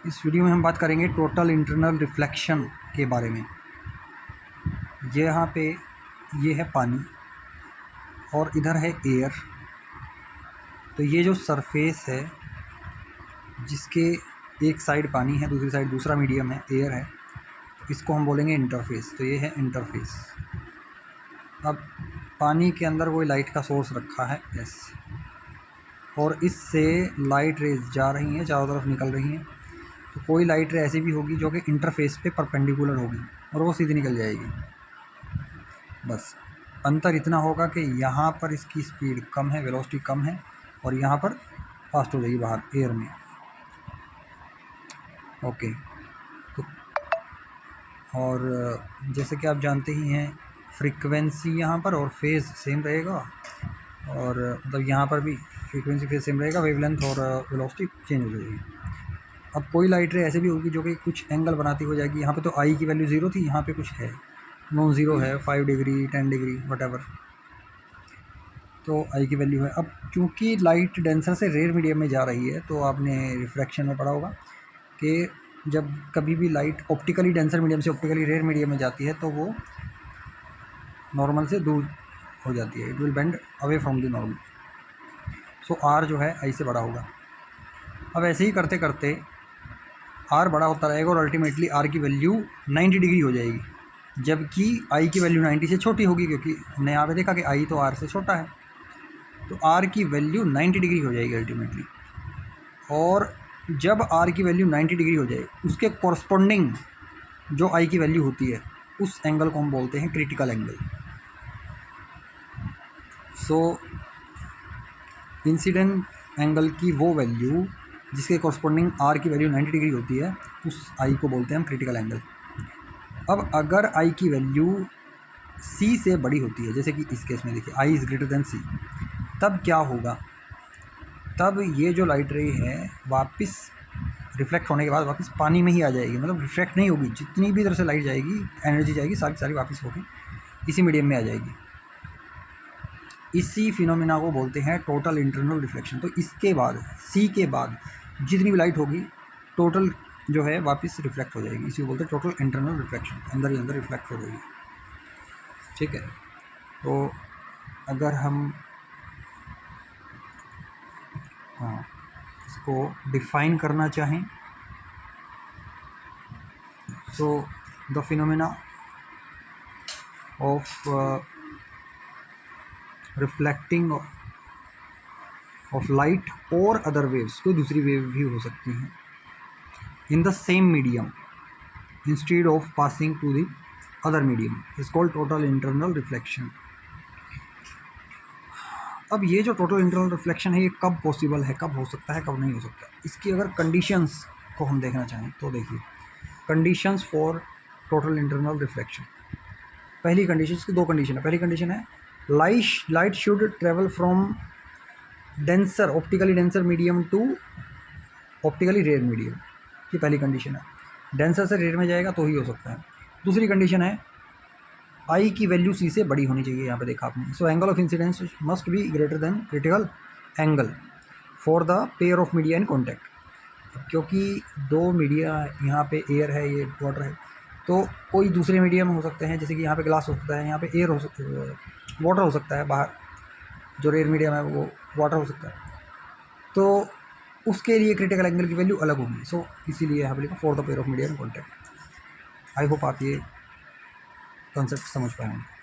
इस वीडियो में हम बात करेंगे टोटल इंटरनल रिफ्लेक्शन के बारे में। ये यहाँ पे ये है पानी और इधर है एयर। तो ये जो सरफेस है जिसके एक साइड पानी है, दूसरी साइड दूसरा मीडियम है, एयर है, इसको हम बोलेंगे इंटरफेस। तो ये है इंटरफेस। अब पानी के अंदर कोई लाइट का सोर्स रखा है एस, और इससे लाइट रेज जा रही हैं, चारों तरफ निकल रही हैं। तो कोई लाइट रे ऐसी भी होगी जो कि इंटरफेस पे परपेंडिकुलर होगी और वो सीधी निकल जाएगी। बस अंतर इतना होगा कि यहाँ पर इसकी स्पीड कम है, वेलोसिटी कम है, और यहाँ पर फास्ट हो जाएगी बाहर एयर में। ओके, तो और जैसे कि आप जानते ही हैं फ्रीक्वेंसी यहाँ पर और फेज़ सेम रहेगा, और मतलब यहाँ पर भी फ्रीक्वेंसी फेज़ सेम रहेगा, वेवलेंथ और वेलोसिटी चेंज हो जाएगी। अब कोई लाइट रे ऐसे भी होगी जो कि कुछ एंगल बनाती हो जाएगी। यहाँ पे तो आई की वैल्यू 0 थी, यहाँ पे कुछ है, नॉन ज़ीरो है, 5 डिग्री 10 डिग्री वटेवर, तो आई की वैल्यू है। अब चूँकि लाइट डेंसर से रेयर मीडियम में जा रही है, तो आपने रिफ्रैक्शन में पढ़ा होगा कि जब कभी भी लाइट ऑप्टिकली डेंसर मीडियम से ऑप्टिकली रेयर मीडियम में जाती है तो वो नॉर्मल से दूर हो जाती है, it will bend away from the normal. So R जो है आई से बड़ा होगा। अब ऐसे ही करते करते आर बड़ा होता रहेगा और अल्टीमेटली आर की वैल्यू 90 डिग्री हो जाएगी, जबकि आई की वैल्यू 90 से छोटी होगी, क्योंकि हमने यहाँ पे देखा कि आई तो आर से छोटा है। तो आर की वैल्यू 90 डिग्री हो जाएगी अल्टीमेटली। और जब आर की वैल्यू 90 डिग्री हो जाए, उसके कॉरस्पॉन्डिंग जो आई की वैल्यू होती है, उस एंगल को हम बोलते हैं क्रिटिकल एंगल। सो इंसिडेंट एंगल की वो वैल्यू जिसके कॉरस्पॉन्डिंग आर की वैल्यू 90 डिग्री होती है, उस आई को बोलते हैं हम क्रिटिकल एंगल। अब अगर आई की वैल्यू सी से बड़ी होती है, जैसे कि इस केस में देखिए आई इज़ ग्रेटर देन सी, तब क्या होगा? तब ये जो लाइट रे है वापस रिफ्लेक्ट होने के बाद वापस पानी में ही आ जाएगी, मतलब रिफ्लेक्ट नहीं होगी। जितनी भी इधर से लाइट जाएगी, एनर्जी जाएगी, सारी सारी वापस होगी इसी मीडियम में आ जाएगी। इसी फिनोमेना को बोलते हैं टोटल इंटरनल रिफ्लेक्शन। तो इसके बाद सी के बाद जितनी भी लाइट होगी टोटल जो है वापस रिफ्लेक्ट हो जाएगी, इसी को बोलते हैं टोटल इंटरनल रिफ्लेक्शन, अंदर ही अंदर रिफ्लेक्ट हो जाएगी। ठीक है, तो अगर हम इसको डिफाइन करना चाहें, so the phenomena of reflecting off light और अदर वेव्स, कोई दूसरी वेव भी हो सकती हैं, in the same medium instead of passing to the other medium is called total internal reflection. अब ये जो टोटल इंटरनल रिफ्लेक्शन है, ये कब पॉसिबल है, कब हो सकता है, कब नहीं हो सकता? इसकी अगर कंडीशंस को हम देखना चाहें तो देखिए, conditions for total internal reflection. पहली कंडीशन, इसकी दो कंडीशन है। पहली कंडीशन है light should travel from denser optically denser medium to optically rare medium, ये पहली कंडीशन है। डेंसर से रेयर में जाएगा तो ही हो सकता है। दूसरी कंडीशन है आई की वैल्यू सी से बड़ी होनी चाहिए, यहाँ पे देखा आपने। So angle of incidence must be greater than critical angle for the pair of media in contact. क्योंकि दो मीडिया, यहाँ पे एयर है, ये वाटर है, तो कोई दूसरे मीडियम हो सकते हैं, जैसे कि यहाँ पे ग्लास हो सकता है, यहाँ पे एयर हो सकता है, वाटर हो सकता है, बाहर जो रेयर मीडियम है वो वाटर हो सकता है, तो उसके लिए क्रिटिकल एंगल की वैल्यू अलग होगी। सो इसीलिए यहाँ पे लिखा for the pair of media in contact. I hope आप ये कॉन्सेप्ट समझ पाएंगे।